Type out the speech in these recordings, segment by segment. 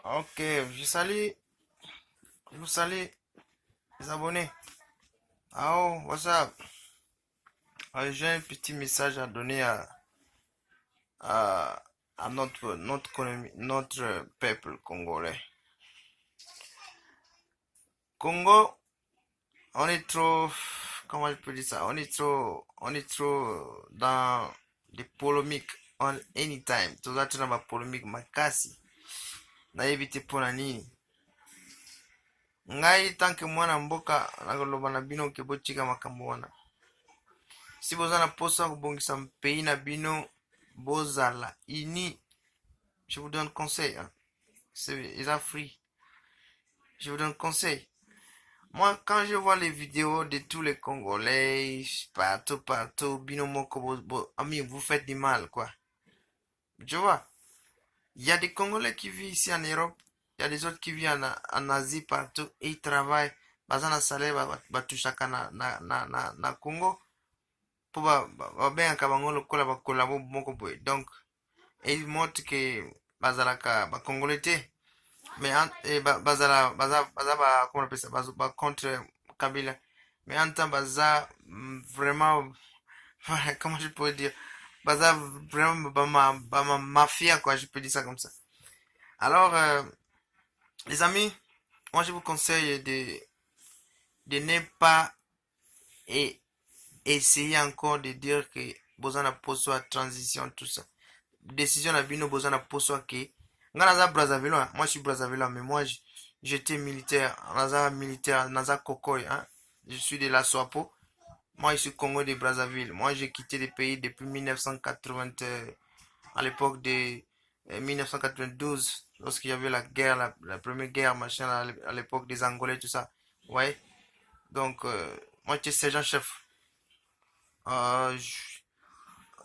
Ok, je vous salue les abonnés. Ah oh, what's up? J'ai un petit message à donner à, à notre peuple congolais. Congo, on est trop, comment je peux dire ça? On est trop dans des polémiques on anytime. Toujours dans ma polémique, ma casse. Na éviter pour la nini. Ngai tant que moi na mboka nakoloba na bino ke botika makambo wana. Si bozana posa kobongisa pays na bino bozala ini, je vous donne conseil, hein. C'est les Afriques, je vous donne conseil. Moi, quand je vois les vidéos de tous les Congolais, partout, bino moko, ami, vous faites du mal, quoi. Tu vois, il y a des Congolais qui vivent ici en Europe, il y a des autres qui vivent en Asie, partout, et ils travaillent, bazana salaire, batushaka na Congo, pour babengaka bango lokola bakolabo moko boye. Donc, et ils montrent que bazalaka bakongolais te, mais baza comment on appelle ça, contre Kabila, mais en temps baza vraiment comment je pourrais dire, baza vraiment bama mafia, quoi, je peux dire ça comme ça. Alors les amis, moi je vous conseille de ne pas et essayer encore de dire que besoin de poste transition tout ça, décision na bino besoin na poso ke nga naza Brazzaville, hein. Moi je suis Brazzaville, mais moi j'étais militaire, naza militaire, naza kokoy, hein. Je suis de la Swapo. Moi je suis Congo de Brazzaville. Moi j'ai quitté le pays depuis 1980, à l'époque de 1992, lorsqu'il y avait la guerre, la première guerre, machin, à l'époque des Angolais, tout ça. Ouais. Donc moi j'étais sergent-chef. Euh,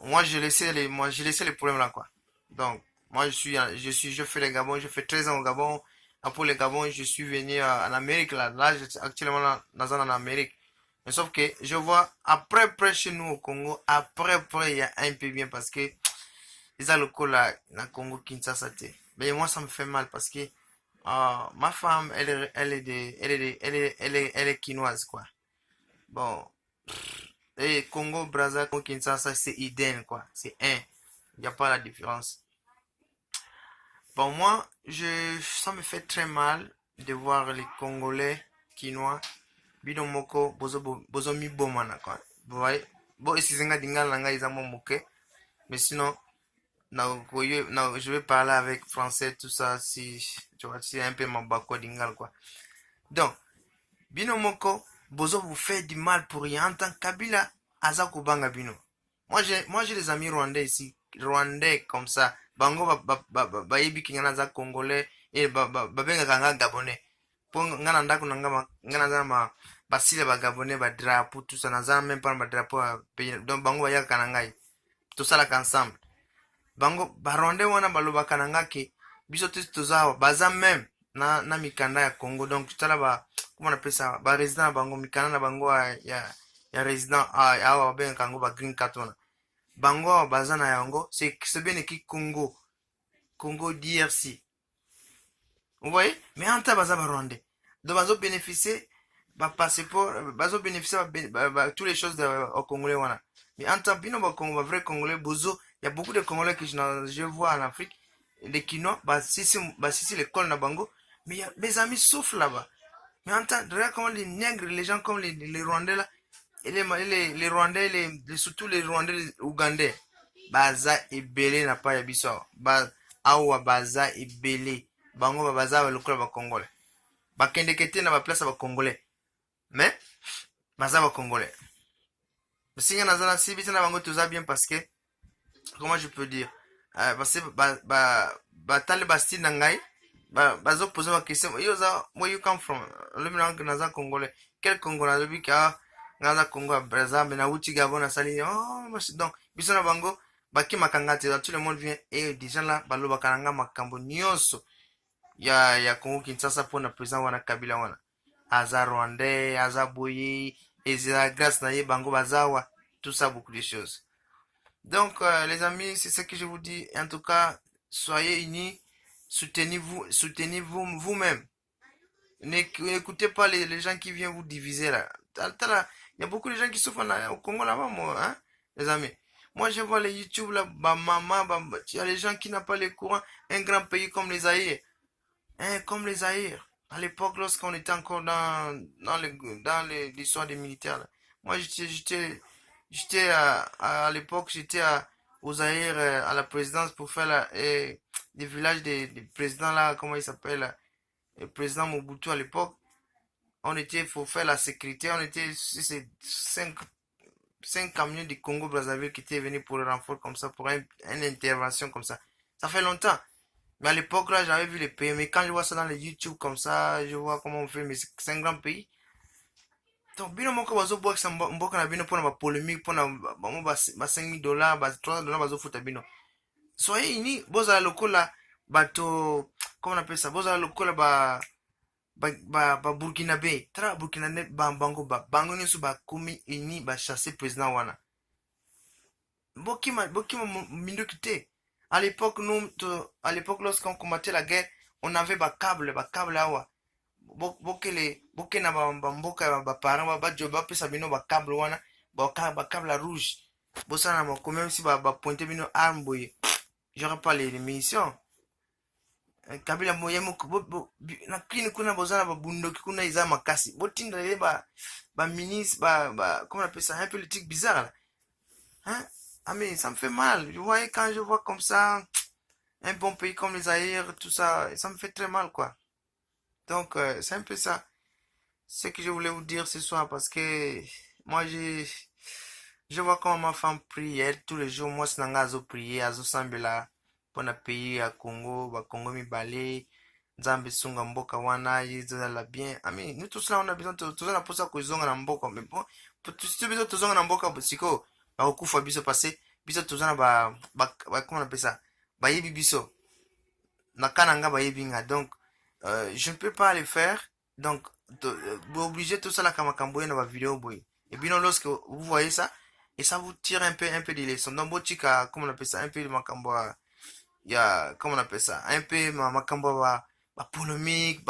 moi j'ai laissé les problèmes là, quoi. Donc moi je fais les Gabon, je fais 13 ans au Gabon. Après le Gabon, je suis venu en Amérique, là je suis actuellement en Amérique. Mais sauf que je vois après chez nous au Congo, après il y a un peu bien parce que les locaux là na Congo Kinshasa te. Mais moi ça me fait mal parce que ma femme elle est quinoise, quoi. Bon, et Congo, Brazza, Congo, Kinshasa, c'est idem, quoi. C'est un. Il n'y a pas la différence. Bon, moi, ça me fait très mal de voir les Congolais, Quinois, Bidomoko, Bozomi Bomana, quoi. Vous voyez? Bon, et si c'est un dingal, langa, ils ont moqué. Mais sinon, je vais parler avec français, tout ça, si, tu vois, c'est un peu ma bako dingal, quoi. Donc, Binomoko, Bozo vous fait du mal pour rien. En tant que Kabila, Azako Banga Bino. Moi j'ai des amis rwandais ici. Rwandais comme ça. Bango yebi ki ngana za congolais. Et benga kanga gabonais. Pour ngana ndako ngana za basile ba gabonais ba drapeau tout ça. Naza même pas ba drapeau pays. Donc bango ya kanangai. Tout ça là ensemble. Bango ba rwandais wana baloba kananga ke biso tozawa baza même na mikanda ya Congo. Donc tout là ba comment on appelle ça, ba résident bango mikana na bango ya résident awa ben kango ba green card wana bango baza na yango, c'est bien écrit Congo DRC, vous voyez. Mais en temps baza ba rwandais, donc bazo bénéficier ba passeport, bazo bénéficier toutes les choses au congolais wana. Mais en temps bino ba Congo, ba vrai congolais bozo, il y a beaucoup de congolais que je vois en Afrique, les Kinois ba sisi l'école na bango, mais mes amis souffrent là-bas. Mais en temps, regarde comment les nègres, les gens comme les Rwandais là, et les Rwandais, surtout les Rwandais les Ougandais, baza ebele na pa ya biso awa baza ebele bango baza lokola ba Congolais. Bakende kete na ba place ba Congolais. Mais baza ba Congolais. Singa nazana si bita na bango toza bien parce que comment je peux dire, parce que tale basti na ngai bazo poser ma question, yo za where you come from, le mina naza congolais, quel congolais lobi ka naza congo braza mais na uti gabon na sali, oh donc biso na bango baki makanga te, tout le monde vient et déjà là baloba kananga makambo nyonso ya Congo Kinshasa pour na président wana Kabila wana aza rwandais aza boye ezira grâce na ye bango bazawa tout ça, beaucoup de choses. Donc les amis, c'est ce que je vous dis. En tout cas, soyez unis. soutenez vous-même. N'écoutez pas les gens qui viennent vous diviser là. Il y a beaucoup de gens qui souffrent au Congo là-bas, moi, hein, les amis. Moi, je vois les YouTube là, bah, maman, bah, il y a les gens qui n'ont pas les courants. Un grand pays comme les Zaïre, hein, comme les Zaïre. À l'époque, lorsqu'on était encore dans l'histoire des militaires, là. Moi, j'étais à l'époque, aux Zaïre, à la présidence pour faire des villages des présidents là, comment il s'appelle, là, le président Mobutu à l'époque. On était pour faire la sécurité, on était c'est cinq camions du Congo Brazzaville qui étaient venus pour le renfort comme ça, pour une intervention comme ça. Ça fait longtemps. Mais à l'époque là, j'avais vu les pays. Mais quand je vois ça dans les YouTube comme ça, je vois comment on fait. Mais c'est un grand pays. Donc, bino moko bazo box mboka na bino pona ba polémique pona ba 5000 dollars, ba 3 dollars bazo futa bino. Soyez unis, boza lokola bato, comment on appelle ça? Boza lokola ba burkinabé tala burkinabé bango nyonso bakomi uni chassé président wana bokima minduki te. À l'époque à l'époque lorsqu'on combattait la guerre, on avait câble awa boke na bamboka ya baparent bapesa bino câble wana câble rouge bosala moko même si bapointe bino arme boye, j'aurais pas les munitions. Kabila moya moko na kini kuna bozana babundoki kuna eza makasi botinda le ba ministre comment on appelle ça, un politique bizarre là, hein. Ah mais ça me fait mal, vous voyez, quand je vois comme ça un bon pays comme les Zaïre, tout ça, ça me fait très mal quoi. Donc c'est un peu ça ce que je voulais vous dire ce soir, parce que moi je vois comment ma femme prie elle tous les jours. Moi c'est nanga azo prier azo sambela pona pays ya Congo, ba Congo mibale nzambe sunga mboka wana yezala bien. Ami nous tous là on a besoin tous na posa kozonga na mboka, mais bon si besoin tozonga na mboka siko ba okufa biso passé biso tozana comment on appelle ça, ba yebi biso na kananga ba yebinga. Donc je ne peux pas le faire, donc obligé tout ça la kamakamboye na ba vidéo boy. Et bien lorsque vous voyez ça et ça vous tire un peu des leçons, donc botika comment on appelle ça, un peu de makambo il y a comment on appelle ça, un peu makambo polémique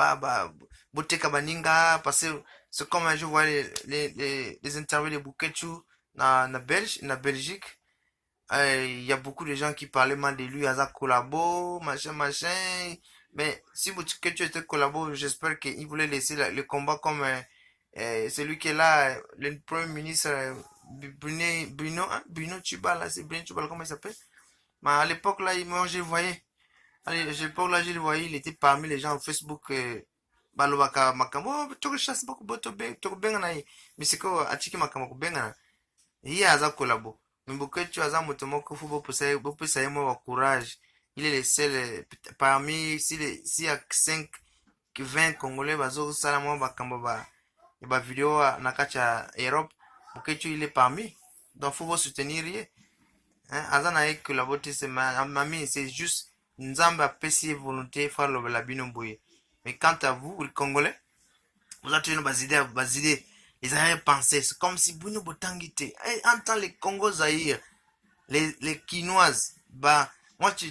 boteka baninga, parce que c'est comme je vois les interviews de Bouketu na Belgique. Il y a beaucoup de gens qui parlaient mal de lui, Aza collabo, machin. Mais si Bouketu était collabo, j'espère qu'il voulait laisser le combat comme celui qui est là, le premier ministre Bruno Tchibala, c'est Bruno Tchibala, comment il s'appelle? Mais à l'époque là, moi je le voyais. À l'époque là, je le voyais, il était parmi les gens au Facebook. Balobaka makambo toko chasse beaucoup toko benga na ye, mais c'est quoi atiki makambo benga na ye aza kolabo. Mais Bouketu aza moto moko fu bopesa ye mo courage. Il est le seul parmi s'il y a 5 20 congolais bazo sala mo makambo ba vidéo na kati ya Europe, Bouketu il est parmi. Donc faut soutenir ye. Hein, aza na ye kolabo te, c'est mami, c'est juste nzamba pesi volonté faire le labino boye. Mais quant à vous, les Congolais, vous avez des idées, les arrière-pensées. C'est comme si Bruno Botangite, entend les Congo Zaïre, les Quinoises, moi,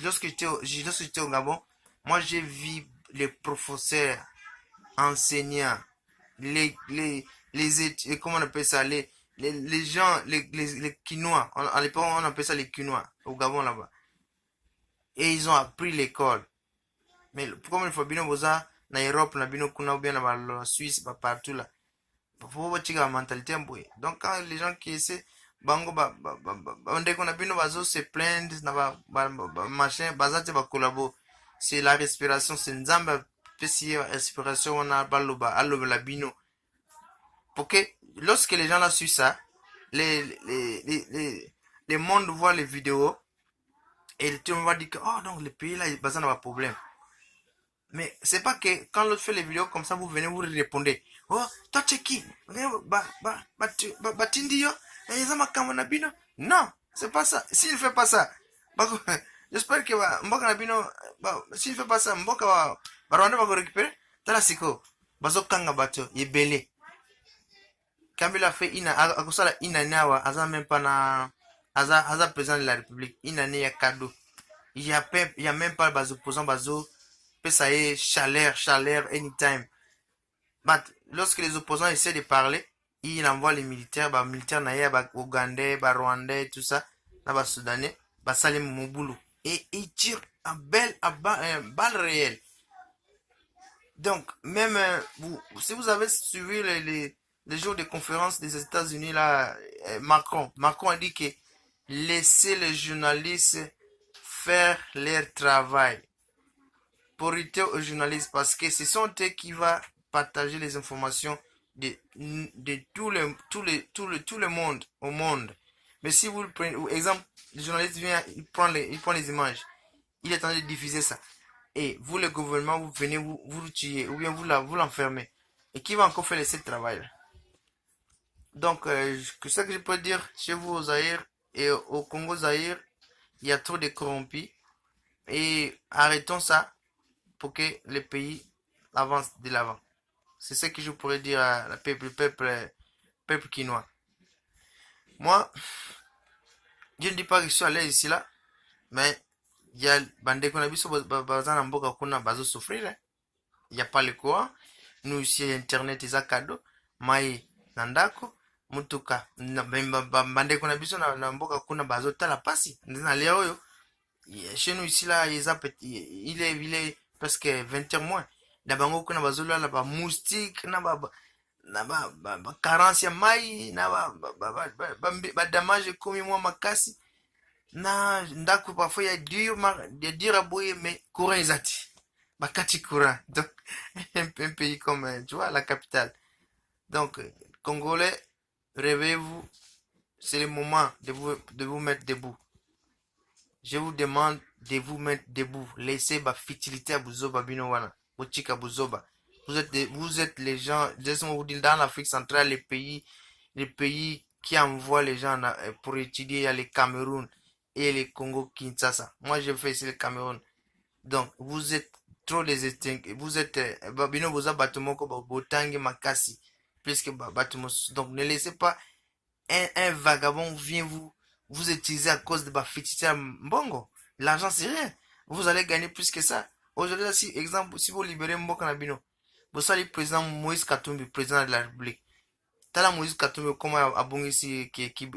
lorsque j'étais au Gabon, moi, j'ai vu les professeurs, enseignants, comment on appelle ça, les gens, les Quinois, à l'époque, on appelle ça les Quinois, au Gabon là-bas. Et ils ont appris l'école. Mais comme il faut bien boza na Europe na bino kuna ou bien na la Suisse partout là, faut pas la mentalité boy. Donc quand les gens qui essaient bango on dit qu'on a bino bazo se plaindre na machin bazate ba collabo, c'est la respiration, c'est nzamba pesi respiration on a baloba aloba la bino. Pour que lorsque les gens là suivent ça, les mondes voient les vidéos et tout le monde va dire que oh donc le pays là il bazan a un problème. Mais c'est pas que quand l'autre fait les vidéos comme ça, vous venez, vous répondez. Oh, toi tu es qui? Batindio? Non, c'est pas ça. S'il ne fait pas ça, j'espère que Mboka Nabino, s'il ne fait pas ça, Mboka Rwanda va récupérer. Tala siko, bazo kanga bato, yebele. Kabila fait akosala inanewa, aza même pas na, aza président de la République, inane ya cadeau. Il y a même pas les opposants bazo ça y est, chaleur, anytime. But, lorsque les opposants essaient de parler, ils envoient les militaires, bah, militaires naïa, bah, ougandais, bah, rwandais, tout ça, là, bah, soudanais, bah, salim mouboulou. Et ils tirent balle réelle. Donc, même, si vous avez suivi les jours de conférence des États-Unis, là, Macron a dit que laissez les journalistes faire leur travail. Priorité aux journalistes parce que ce sont eux qui vont partager les informations de tout le monde au monde. Mais si vous prenez, par exemple, le journaliste vient, il prend les images, il est en train de diffuser ça. Et vous, le gouvernement, vous venez, vous le tuez, ou bien vous l'enfermez. Et qui va encore faire ce travail-là? Donc, ce que je peux dire chez vous au Zaïre et au Congo Zaïre, il y a trop de corrompus. Et arrêtons ça pour que le pays avance de l'avant. C'est ce que je pourrais dire à la peuple quinois. Moi, je ne dis pas que je suis à l'aise ici là, mais il y a bande qu'on a vu sur bazan mboka kuna bazo souffrir. Il n'y a pas le courant. Nous ici internet is a cadeau. Mai nandako mutuka bande qu'on a vu sur na mboka kuna bazo tala pasi. Ndina leo yo. Chez nous ici là, il est presque 20h moins. Na bango kuna bazolo la ba moustique na ba carence ya mai na ba damage komi mwa makasi na ndako parfois ya dur à bouillir mais courant ezati bakati courant donc un pays comme tu vois la capitale donc Congolais réveillez-vous, c'est le moment de vous mettre debout. Je vous demande de vous mettre debout. Laissez ma futilité à Buzoba Binowana. Bochika Buzoba. Vous êtes les gens, laissez-moi vous dire, dans l'Afrique centrale, les pays qui envoient les gens pour étudier, il y a le Cameroun et le Congo Kinshasa. Moi, je fais ici le Cameroun. Donc, vous êtes trop les extincts. Vous êtes, Babino Boza Batumoko, Botangi Makasi. Plus que Batumos. Donc, ne laissez pas un vagabond vient vous utilisez à cause de Bafitita Mbongo. L'argent, c'est rien. Vous allez gagner plus que ça. Aujourd'hui, si, exemple, si vous libérez Mboka Nabino, vous allez président Moïse Katumbi, président de la République. Tala Moïse Katumbi, comment a bon ici, qui